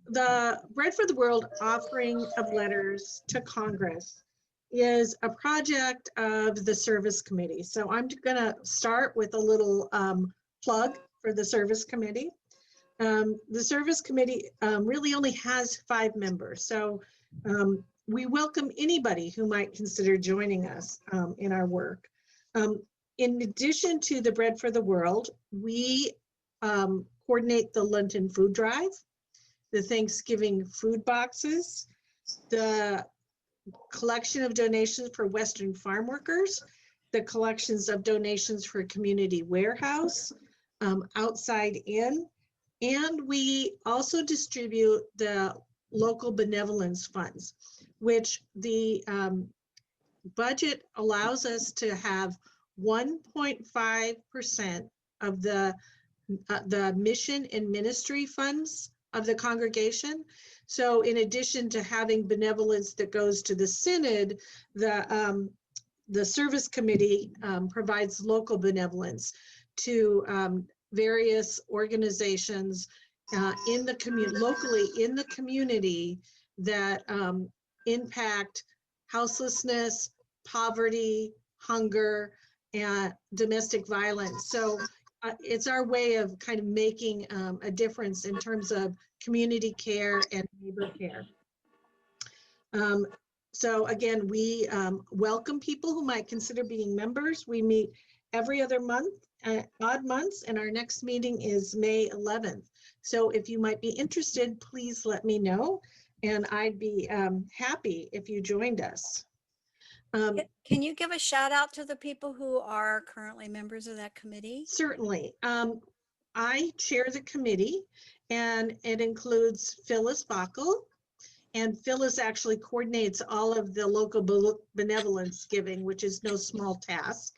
the Bread for the World offering of letters to Congress is a project of the Service Committee. So I'm going to start with a little plug for the Service Committee. The Service Committee really only has 5 members. So we welcome anybody who might consider joining us in our work. In addition to the Bread for the World, we coordinate the London Food Drive, the Thanksgiving food boxes, the collection of donations for Western farm workers, the collections of donations for Community Warehouse, Outside In, and we also distribute the local benevolence funds, which the budget allows us to have 1.5% of the mission and ministry funds of the congregation. So in addition to having benevolence that goes to the synod, the service committee provides local benevolence to various organizations in the community, locally in the community, that impact houselessness, poverty, hunger, and domestic violence. So it's our way of kind of making a difference in terms of community care and neighbor care. So again, we welcome people who might consider being members. We meet every other month, odd months, and our next meeting is May 11th. So if you might be interested, please let me know, and I'd be happy if you joined us. Can you give a shout out to the people who are currently members of that committee? Certainly. I chair the committee, and it includes Phyllis Bockel, and Phyllis actually coordinates all of the local benevolence giving, which is no small task.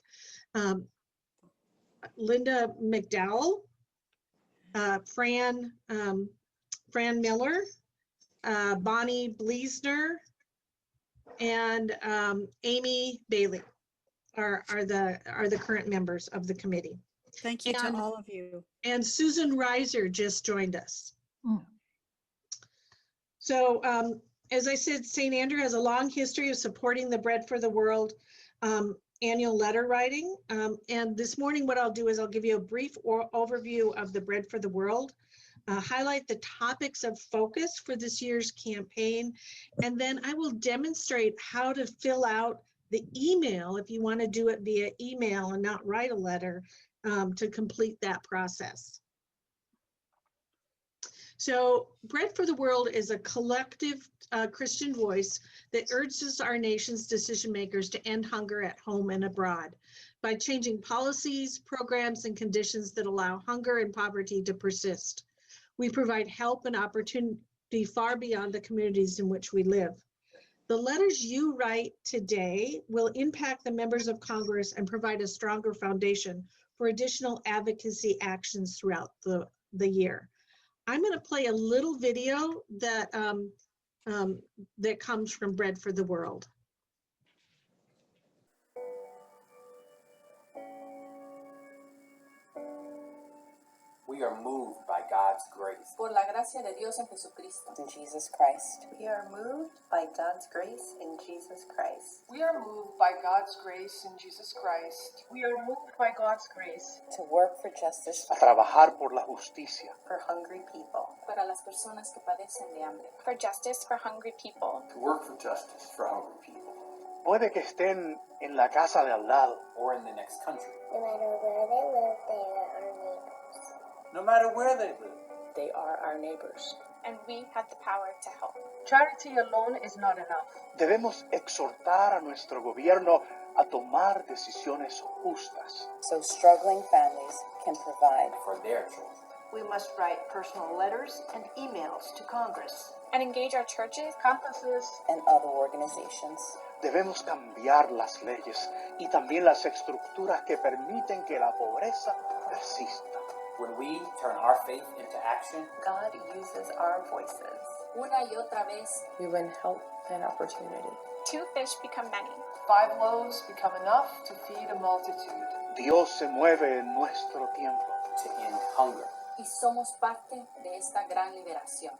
Linda McDowell, Fran Miller, Bonnie Bleesner, and Amy Bailey are the current members of the committee. Thank you to all of you. And Susan Reiser just joined us. So as I said, St. Andrew has a long history of supporting the Bread for the World annual letter writing. And this morning, what I'll do is I'll give you a brief overview of the Bread for the World, highlight the topics of focus for this year's campaign, and then I will demonstrate how to fill out the email if you want to do it via email and not write a letter to complete that process. So Bread for the World is a collective Christian voice that urges our nation's decision makers to end hunger at home and abroad by changing policies, programs, and conditions that allow hunger and poverty to persist. We provide help and opportunity far beyond the communities in which we live. The letters you write today will impact the members of Congress and provide a stronger foundation for additional advocacy actions throughout the year. I'm going to play a little video that that comes from Bread for the World. We are moved by God's grace. Por la gracia de Dios en Jesucristo. In Jesus Christ. We are moved by God's grace in Jesus Christ. We are moved by God's grace in Jesus Christ. We are moved by God's grace. To work for justice. A trabajar por la justicia. For hungry people. Para las personas que padecen de hambre. For justice for hungry people. To work for justice for hungry people. Puede que estén en la casa de al lado. Or in the next country. No matter where they live, they are our neighbors. No matter where they live, they are our neighbors. And we have the power to help. Charity alone is not enough. Debemos exhortar a nuestro gobierno a tomar decisiones justas. So struggling families can provide for their children. We must write personal letters and emails to Congress. And engage our churches, campuses, and other organizations. Debemos cambiar las leyes y también las estructuras que permiten que la pobreza persista. When we turn our faith into action, God uses our voices. Una y otra vez. We win help and opportunity. 2 fish become many. 5 loaves become enough to feed a multitude. Dios se mueve en nuestro tiempo. To end hunger. Y somos parte de esta gran liberación.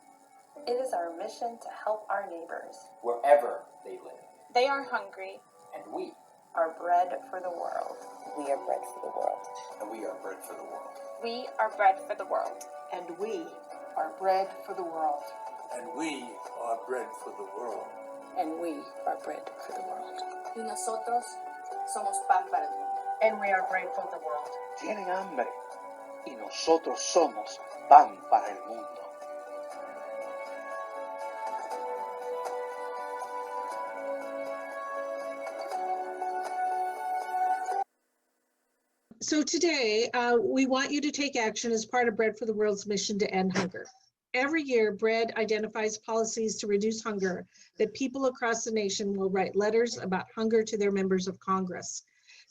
It is our mission to help our neighbors. wherever they live. They are hungry. And we Are bread for the world. We are bread for the world. and we are bread for the world. We are bread for the world. And we are bread for the world. And we are bread for the world. And we are bread for the world. Y nosotros somos pan para el mundo. And we are bread for the world. Tienen hambre y nosotros somos pan para el mundo. So today, we want you to take action as part of Bread for the World's mission to end hunger. Every year, Bread identifies policies to reduce hunger that people across the nation will write letters about hunger to their members of Congress.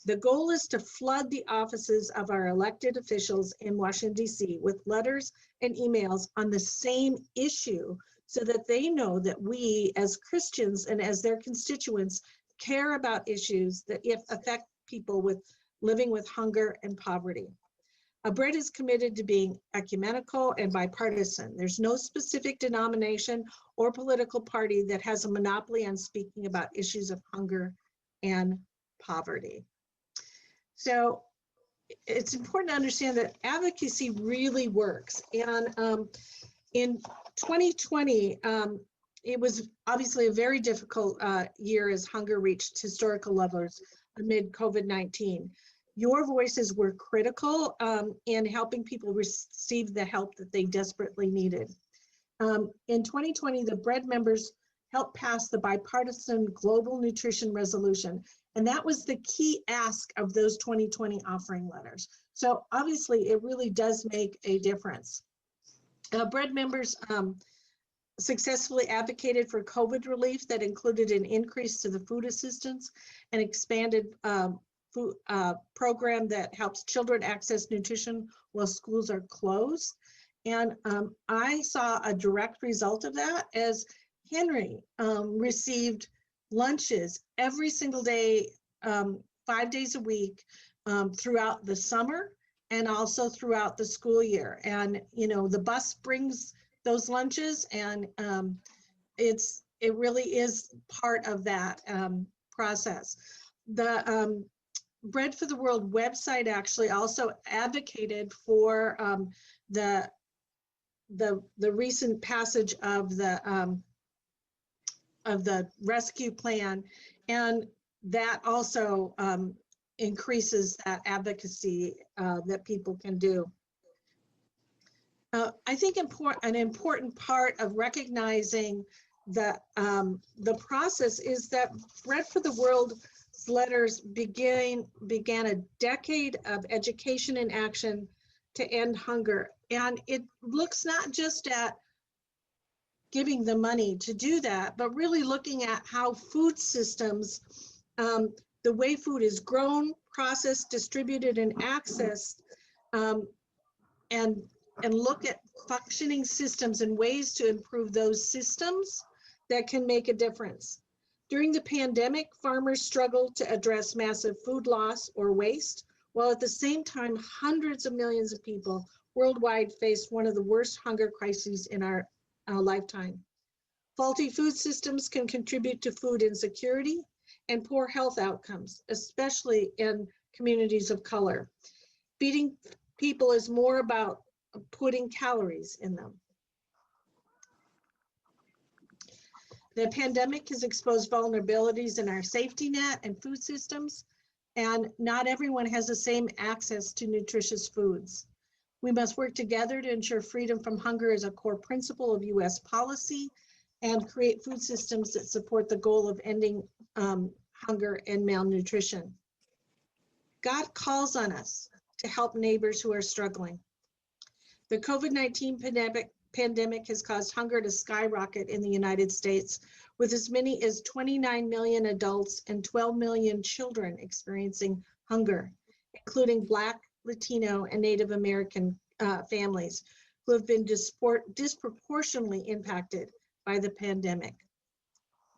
The goal is to flood the offices of our elected officials in Washington, D.C. with letters and emails on the same issue so that they know that we as Christians and as their constituents care about issues that affect people living with hunger and poverty. Bread is committed to being ecumenical and bipartisan. There's no specific denomination or political party that has a monopoly on speaking about issues of hunger and poverty. So it's important to understand that advocacy really works. And in 2020, it was obviously a very difficult year as hunger reached historical levels amid COVID-19. Your voices were critical in helping people receive the help that they desperately needed. In 2020, the Bread members helped pass the bipartisan global nutrition resolution, and that was the key ask of those 2020 offering letters. So obviously, it really does make a difference. Bread members successfully advocated for COVID relief that included an increase to the food assistance and expanded food program that helps children access nutrition while schools are closed. And I saw a direct result of that as Henry received lunches every single day, 5 days a week throughout the summer and also throughout the school year. And, you know, the bus brings those lunches and it really is part of that process. The Bread for the World website actually also advocated for the recent passage of the rescue plan, and that also increases that advocacy that people can do. I think an important part of recognizing the process is that Bread for the World's letters began a decade of education and action to end hunger. And it looks not just at giving the money to do that, but really looking at how food systems, the way food is grown, processed, distributed, and accessed, and look at functioning systems and ways to improve those systems that can make a difference. During the pandemic, farmers struggled to address massive food loss or waste, while at the same time, hundreds of millions of people worldwide faced one of the worst hunger crises in our lifetime. Faulty food systems can contribute to food insecurity and poor health outcomes, especially in communities of color. Feeding people is more about putting calories in them. The pandemic has exposed vulnerabilities in our safety net and food systems, and not everyone has the same access to nutritious foods. We must work together to ensure freedom from hunger is a core principle of US policy and create food systems that support the goal of ending hunger and malnutrition. God calls on us to help neighbors who are struggling. The COVID-19 pandemic has caused hunger to skyrocket in the United States, with as many as 29 million adults and 12 million children experiencing hunger, including Black, Latino, and Native American families who have been disproportionately impacted by the pandemic.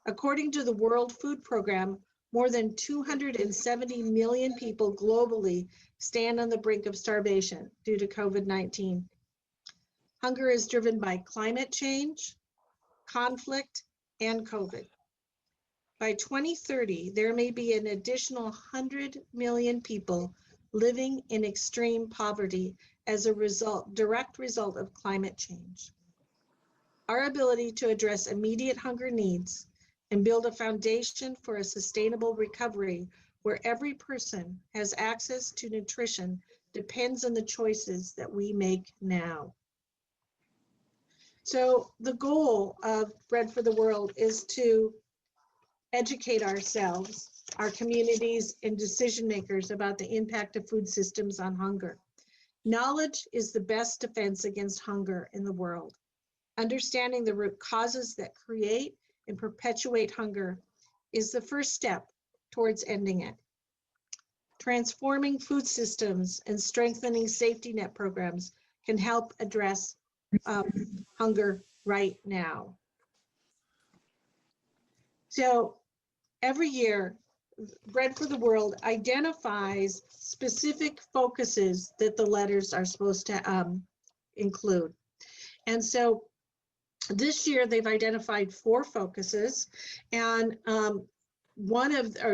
According to the World Food Program, more than 270 million people globally stand on the brink of starvation due to COVID-19. Hunger is driven by climate change, conflict, and COVID. By 2030, there may be an additional 100 million people living in extreme poverty as a direct result of climate change. Our ability to address immediate hunger needs and build a foundation for a sustainable recovery where every person has access to nutrition depends on the choices that we make now. So the goal of Bread for the World is to educate ourselves, our communities, and decision makers about the impact of food systems on hunger. Knowledge is the best defense against hunger in the world. Understanding the root causes that create and perpetuate hunger is the first step towards ending it. Transforming food systems and strengthening safety net programs can help address hunger right now. So every year, Bread for the World identifies specific focuses that the letters are supposed to include. And so this year they've identified 4 focuses, and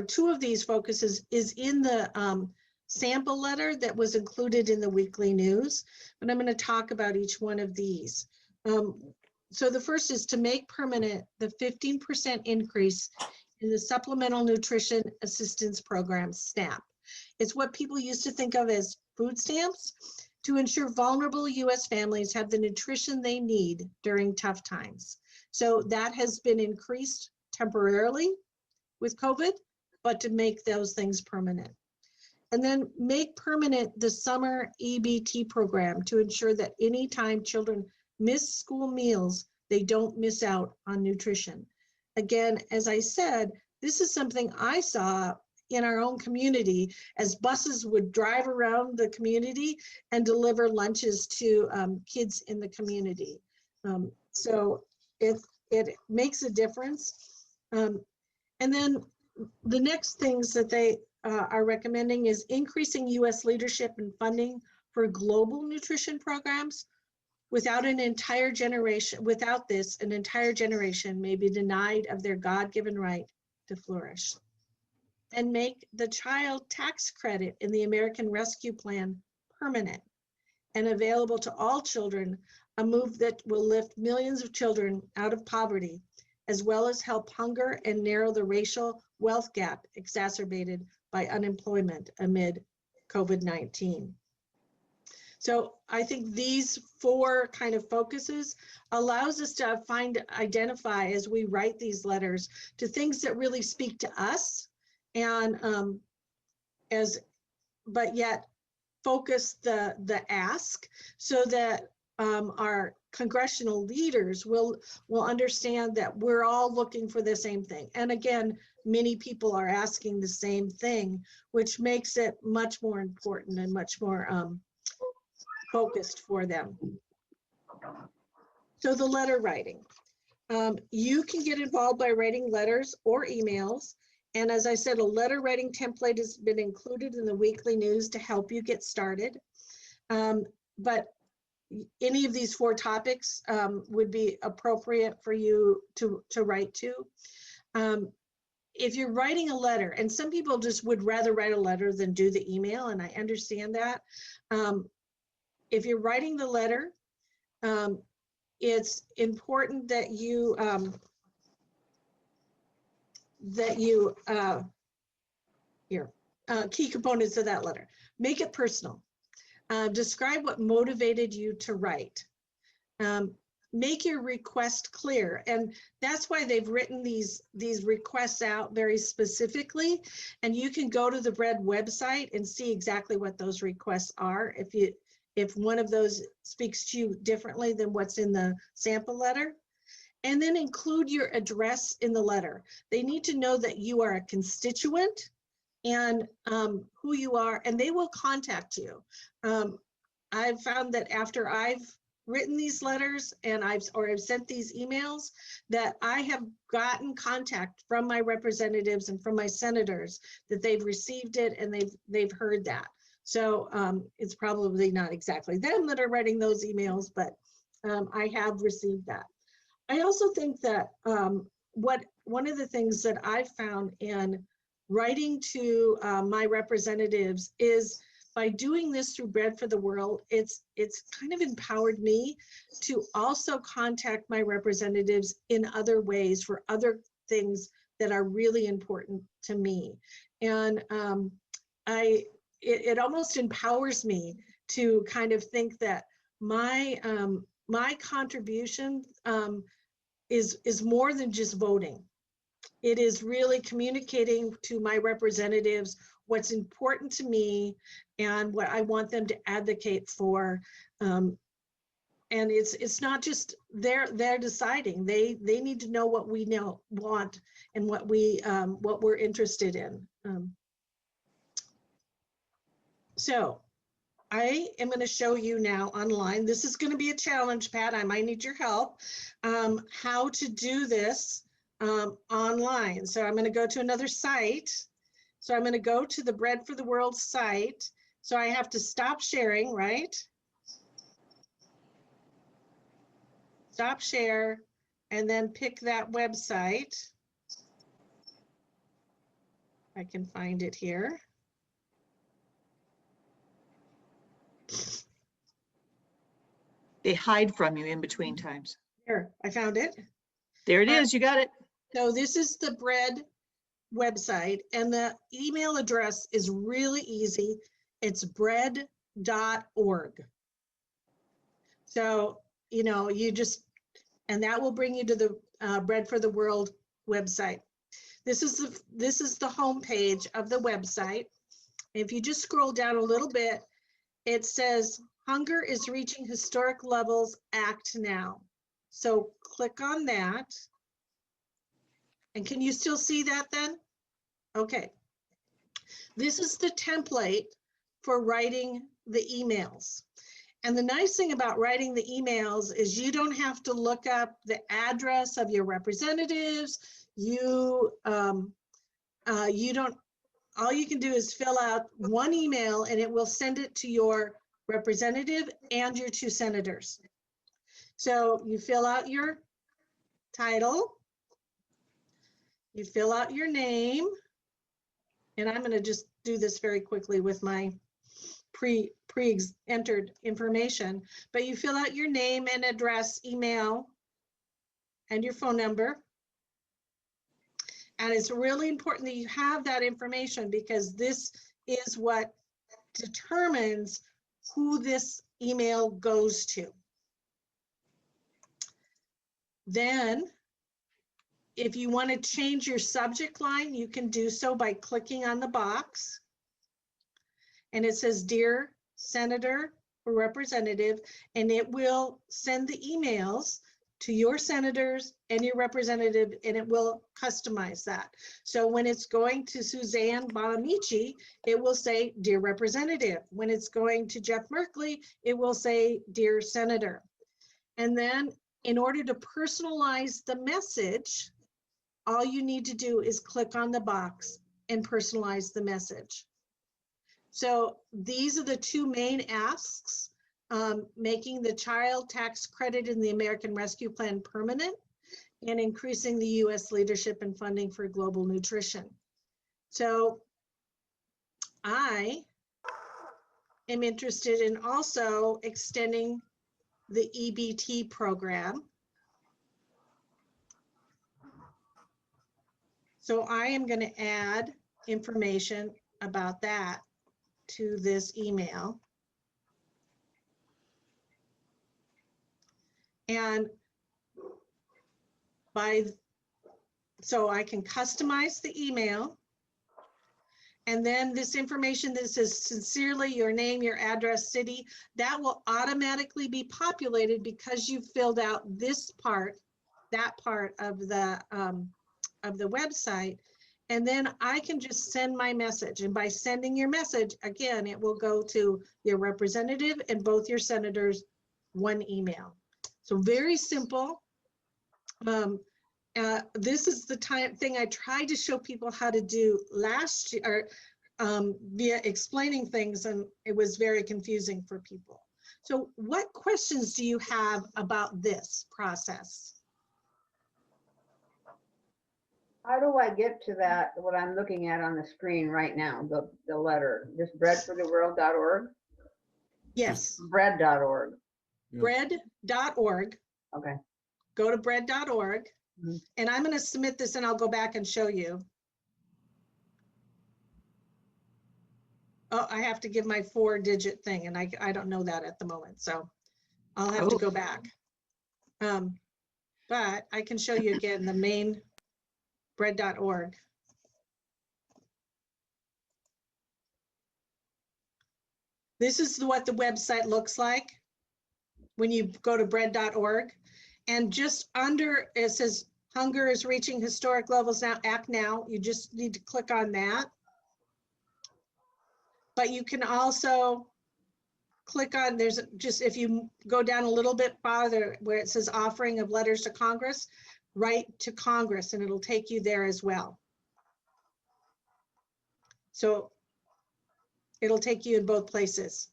two of these focuses is in the sample letter that was included in the weekly news, but I'm going to talk about each one of these. So the first is to make permanent the 15% increase in the Supplemental Nutrition Assistance Program, SNAP. It's what people used to think of as food stamps, to ensure vulnerable U.S. families have the nutrition they need during tough times. So that has been increased temporarily with COVID, but to make those things permanent. And then make permanent the summer EBT program to ensure that anytime children miss school meals, they don't miss out on nutrition. Again, as I said, this is something I saw in our own community as buses would drive around the community and deliver lunches to kids in the community. So it makes a difference. And then the next things that they are recommending is increasing U.S. leadership and funding for global nutrition programs. Without this, an entire generation may be denied of their God-given right to flourish. And make the child tax credit in the American Rescue Plan permanent and available to all children, a move that will lift millions of children out of poverty, as well as help hunger and narrow the racial wealth gap exacerbated by unemployment amid COVID-19. So I think these 4 kind of focuses allows us to identify as we write these letters to things that really speak to us, and but yet focus the ask so that our congressional leaders will understand that we're all looking for the same thing. And again, many people are asking the same thing, which makes it much more important and much more focused for them. So the letter writing. You can get involved by writing letters or emails. And as I said, a letter writing template has been included in the weekly news to help you get started. But any of these 4 topics would be appropriate for you to write to. If you're writing a letter, and some people just would rather write a letter than do the email, and I understand that. If you're writing the letter, it's important that you key components of that letter. Make it personal. Describe what motivated you to write. Make your request clear, and that's why they've written these requests out very specifically. And you can go to the Bread website and see exactly what those requests are if one of those speaks to you differently than what's in the sample letter. And then include your address in the letter. They need to know that you are a constituent and who you are, and they will contact you. I've found that after I've written these letters and I've sent these emails, that I have gotten contact from my representatives and from my senators that they've received it and they've heard that. So it's probably not exactly them that are writing those emails, but I have received that. I also think that one of the things that I've found in writing to my representatives is by doing this through Bread for the World, it's kind of empowered me to also contact my representatives in other ways for other things that are really important to me. And it almost empowers me to kind of think that my contribution is more than just voting. It is really communicating to my representatives what's important to me and what I want them to advocate for. And it's not just they're deciding. They need to know what we want and what we're interested in. So I am going to show you now online. This is going to be a challenge, Pat. I might need your help. How to do this online. So I'm going to go to another site. So I'm going to go to the Bread for the World site. So I have to stop sharing, right? Stop share, and then pick that website. I can find it here. They hide from you in between times. Here, I found it. There it is, you got it. So this is the Bread website, and the email address is really easy. It's bread.org. So, you know, and that will bring you to the Bread for the World website. This is the homepage of the website. If you just scroll down a little bit, it says hunger is reaching historic levels, act now. So click on that. And can you still see that then? Okay. This is the template for writing the emails. And the nice thing about writing the emails is you don't have to look up the address of your representatives. All you can do is fill out one email and it will send it to your representative and your 2 senators. So you fill out your title, you fill out your name, and I'm going to just do this very quickly with my pre-entered information, but you fill out your name and address, email, and your phone number. And it's really important that you have that information because this is what determines who this email goes to. Then, if you want to change your subject line, you can do so by clicking on the box. And it says, Dear Senator or Representative, and it will send the emails to your senators and your representative, and it will customize that. So when it's going to Suzanne Bonamici, it will say, Dear Representative. When it's going to Jeff Merkley, it will say, Dear Senator. And then in order to personalize the message, all you need to do is click on the box and personalize the message. So these are the 2 main asks, making the child tax credit in the American Rescue Plan permanent and increasing the U.S. leadership and funding for global nutrition. So I am interested in also extending the EBT program. So I am going to add information about that to this email. And so I can customize the email. And then this information that says sincerely, your name, your address, city, that will automatically be populated because you filled out this part, that part of the website. And then I can just send my message. And by sending your message, again, it will go to your representative and both your senators, 1 email. So very simple. This is the thing I tried to show people how to do last year via explaining things, and it was very confusing for people. So what questions do you have about this process? How do I get to that, what I'm looking at on the screen right now, the letter, just breadfortheworld.org? Yes, Bread.org. bread.org. Okay. Go to bread.org. Mhm. And I'm going to submit this and I'll go back and show you. Oh, I have to give my 4-digit thing and I don't know that at the moment. So I'll have to go back. But I can show you again the main bread.org. This is what the website looks like when you go to bread.org. And just under, it says hunger is reaching historic levels now, act now. You just need to click on that. But you can also click on, there's just, if you go down a little bit farther where it says offering of letters to Congress, write to Congress and it'll take you there as well. So it'll take you in both places.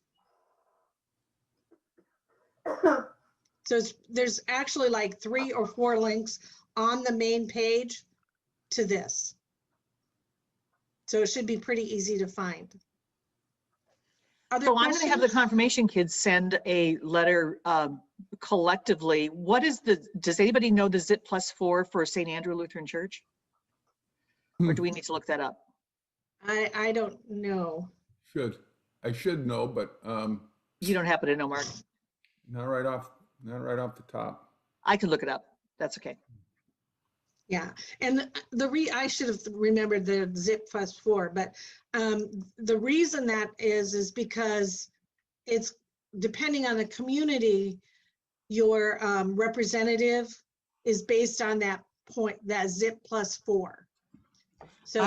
So there's actually like 3 or 4 links on the main page to this. So it should be pretty easy to find. So I'm going to have the confirmation kids send a letter collectively. What is does anybody know the ZIP +4 for St. Andrew Lutheran Church? Or do we need to look that up? I don't know. I should know, but you don't happen to know, Mark? Not right off the top. I can look it up. That's okay. Yeah, and I should have remembered the ZIP +4, but the reason that is because it's depending on the community, your representative is based on that point, that ZIP +4. So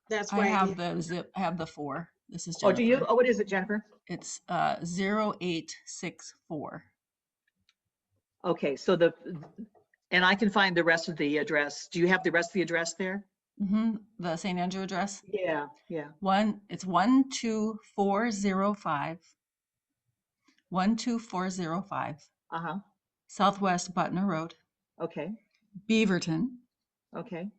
that's why I have the ZIP. I have the 4. This is Jennifer. Jennifer. Do you? Oh, what is it, Jennifer? It's 0864. Okay, so and I can find the rest of the address. Do you have the rest of the address there? Mm-hmm. The St. Andrew address? Yeah. It's 12405. 12405. Uh-huh. Southwest Butner Road. Okay. Beaverton. Okay.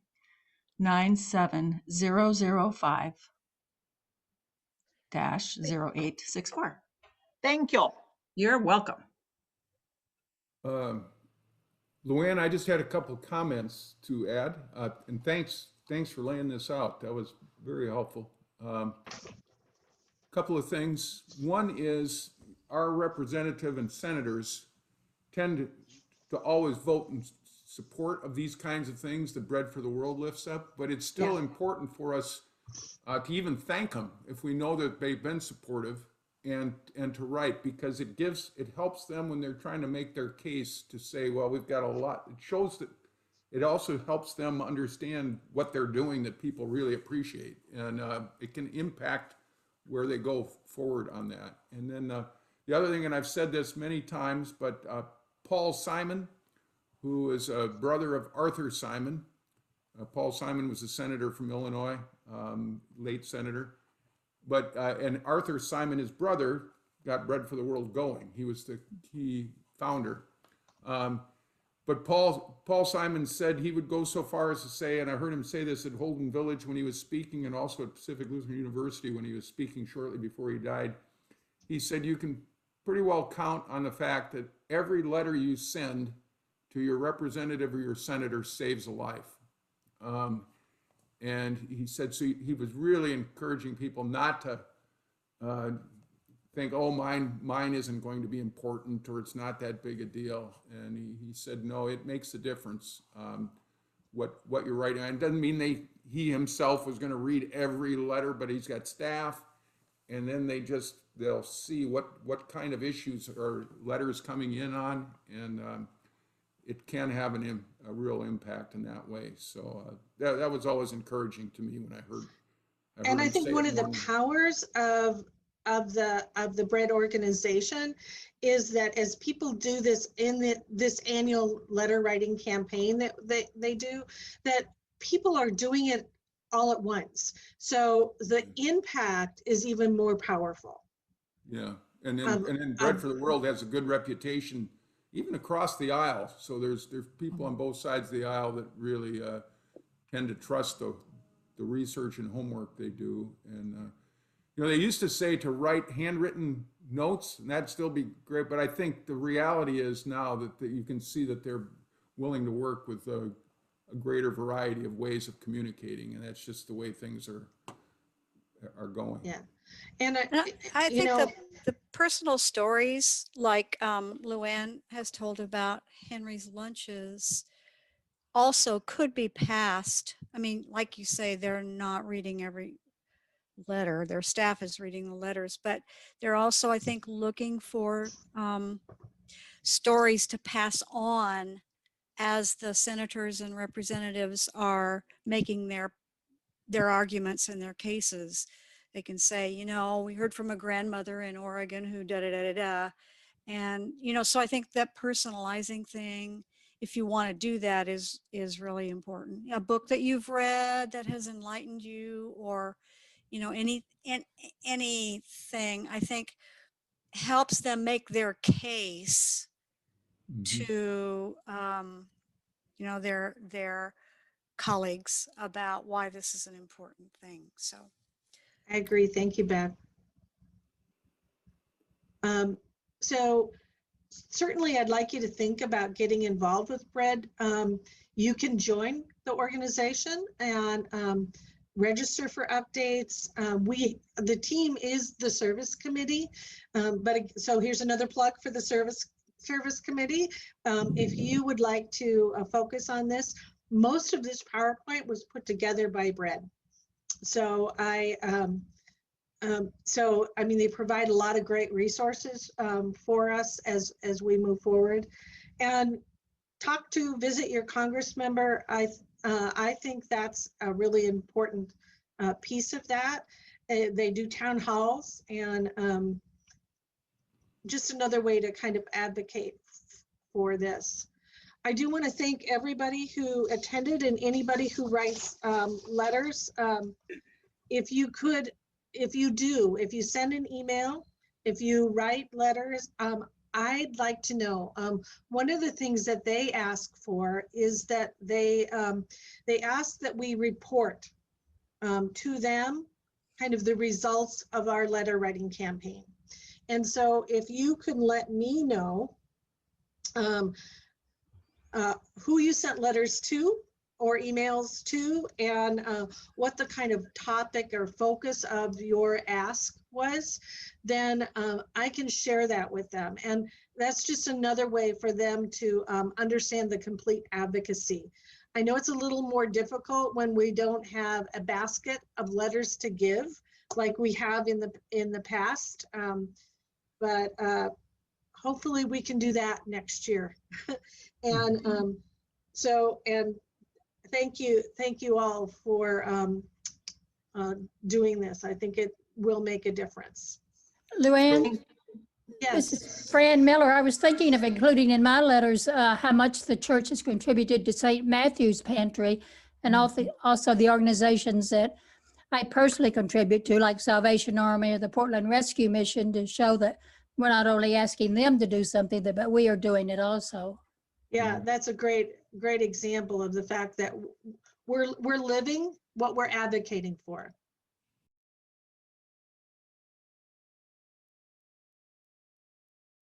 97005-0864. Thank you. You're welcome. Luann, I just had a couple of comments to add, and thanks for laying this out. That was very helpful. Couple of things. One is our representative and senators tend to always vote in support of these kinds of things that Bread for the World lifts up, but it's still important for us to even thank them if we know that they've been supportive and to write, because it helps them when they're trying to make their case to say, well, we've got a lot. It shows that it also helps them understand what they're doing that people really appreciate, and it can impact where they go forward on that. And then the other thing, and I've said this many times, but Paul Simon, who is a brother of Arthur Simon. Paul Simon was a senator from Illinois, late senator. But and Arthur Simon, his brother, got Bread for the World going. He was the key founder. But Paul Simon said he would go so far as to say, and I heard him say this at Holden Village when he was speaking, and also at Pacific Lutheran University when he was speaking shortly before he died. He said you can pretty well count on the fact that every letter you send to your representative or your senator saves a life. And he said, so he was really encouraging people not to think, oh, mine isn't going to be important, or it's not that big a deal. And he said, no, it makes a difference what you're writing. And it doesn't mean he himself was going to read every letter, but he's got staff, and then they'll see what kind of issues or letters coming in on, and it can have a real impact in that way. So that was always encouraging to me when I heard. And I think one of the powers of the Bread organization is that as people do this in this annual letter writing campaign that they do, that people are doing it all at once. So the impact is even more powerful. Yeah, and then Bread for the World has a good reputation even across the aisle. So there's people on both sides of the aisle that really tend to trust the research and homework they do. And, they used to say to write handwritten notes, and that'd still be great. But I think the reality is now that you can see that they're willing to work with a greater variety of ways of communicating. And that's just the way things are going. Yeah. And I think the personal stories like Luann has told about Henry's lunches also could be passed. I mean, like you say, they're not reading every letter. Their staff is reading the letters, but they're also, I think, looking for stories to pass on as the senators and representatives are making their arguments and their cases. They can say, we heard from a grandmother in Oregon who da da da da da. And, so I think that personalizing thing, if you want to do that, is really important. A book that you've read that has enlightened you, or, anything, I think helps them make their case to, their colleagues about why this is an important thing. So I agree. Thank you, Beth. So certainly I'd like you to think about getting involved with BRED. You can join the organization and register for updates. The team is the service committee, so here's another plug for the service committee. If you would like to focus on this, most of this PowerPoint was put together by BRED. So I mean, they provide a lot of great resources for us as we move forward. And visit your Congress member. I think that's a really important piece of that. They do town halls, and just another way to kind of advocate for this. I do want to thank everybody who attended and anybody who writes letters. If you send an email, if you write letters, I'd like to know. One of the things that they ask for is that they ask that we report to them kind of the results of our letter writing campaign. And so if you could let me know who you sent letters to or emails to, and what the kind of topic or focus of your ask was, then I can share that with them. And that's just another way for them to understand the complete advocacy. I know it's a little more difficult when we don't have a basket of letters to give like we have in the past, but hopefully we can do that next year. And and thank you all for doing this. I think it will make a difference. Luann? Yes. This is Fran Miller. I was thinking of including in my letters how much the church has contributed to St. Matthew's Pantry, and also the organizations that I personally contribute to, like Salvation Army or the Portland Rescue Mission, to show that we're not only asking them to do something, but we are doing it also. Yeah, that's a great example of the fact that we're living what we're advocating for.